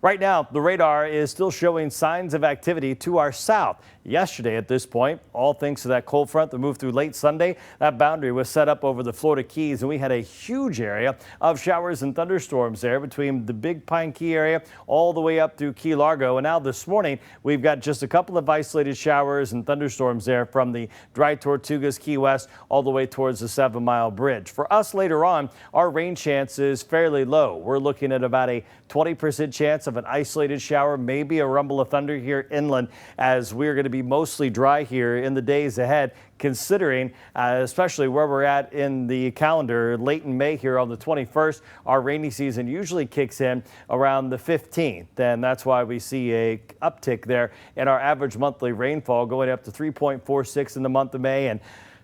Right now, the radar is still showing signs of activity to our south. Yesterday at this point, all thanks to that cold front that moved through late Sunday, that boundary was set up over the Florida Keys, and we had a huge area of showers and thunderstorms there between the Big Pine Key area all the way up through Key Largo. And now this morning, we've got just a couple of isolated showers and thunderstorms there from the Dry Tortugas, Key West, all the way towards the 7 Mile Bridge. For us later on, our rain chance is fairly low. We're looking at about a 20% chance of an isolated shower, maybe a rumble of thunder here inland, as we're going to be mostly dry here in the days ahead, considering especially where we're at in the calendar late in May here on the 21st. Our rainy season usually kicks in around the 15th, and that's why we see a uptick there in our average monthly rainfall going up to 3.46 in the month of May. And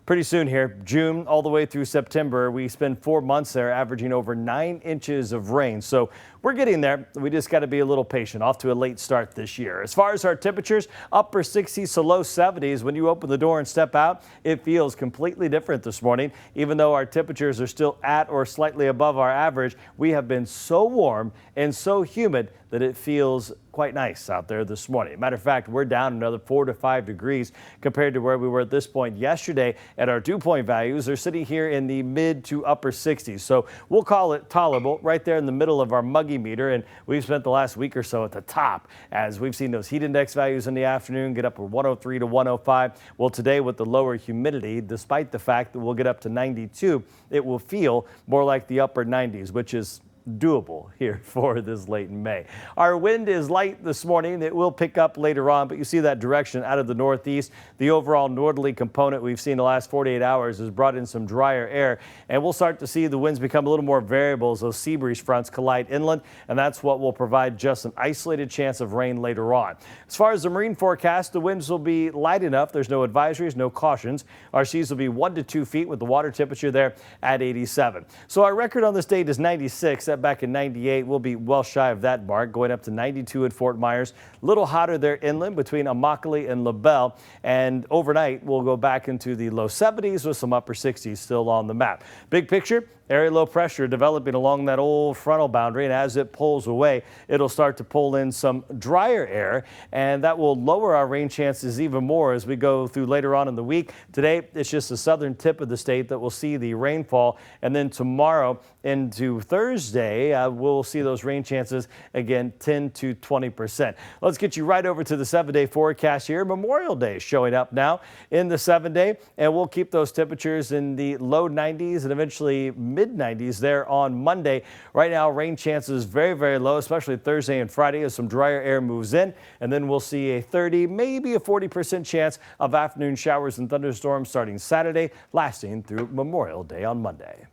pretty soon here, June all the way through September, we spend 4 months there averaging over 9 inches of rain. So we're getting there. We just got to be a little patient. Off to a late start this year. As far as our temperatures, upper 60s to low 70s. When you open the door and step out, it feels completely different this morning. Even though our temperatures are still at or slightly above our average, we have been so warm and so humid that it feels quite nice out there this morning. Matter of fact, we're down another 4 to 5 degrees compared to where we were at this point yesterday. And our dew point values are sitting here in the mid to upper 60s. So we'll call it tolerable, right there in the middle of our muggy meter. And we've spent the last week or so at the top, as we've seen those heat index values in the afternoon get up to 103 to 105. Well, today with the lower humidity, despite the fact that we'll get up to 92, it will feel more like the upper 90s, which is doable here for this late in May. Our wind is light this morning. It will pick up later on, but you see that direction out of the northeast. The overall northerly component we've seen the last 48 hours has brought in some drier air, and we'll start to see the winds become a little more variable as those sea breeze fronts collide inland, and that's what will provide just an isolated chance of rain later on. As far as the marine forecast, the winds will be light enough. There's no advisories, no cautions. Our seas will be 1 to 2 feet with the water temperature there at 87. So our record on this date is 96. Back in 98, we'll be well shy of that mark, going up to 92 at Fort Myers. A little hotter there inland between Immokalee and LaBelle, and overnight we'll go back into the low 70s with some upper 60s still on the map. Big picture, area low pressure developing along that old frontal boundary, and as it pulls away, it'll start to pull in some drier air, and that will lower our rain chances even more as we go through later on in the week. Today, it's just the southern tip of the state that will see the rainfall, and then tomorrow into Thursday, we'll see those rain chances again 10 to 20%. Let's get you right over to the 7-day forecast here. Memorial Day showing up now in the 7-day, and we'll keep those temperatures in the low 90s and eventually mid 90s there on Monday. Right now, rain chances very, very low, especially Thursday and Friday as some drier air moves in. And then we'll see a 30, maybe a 40% chance of afternoon showers and thunderstorms starting Saturday, lasting through Memorial Day on Monday.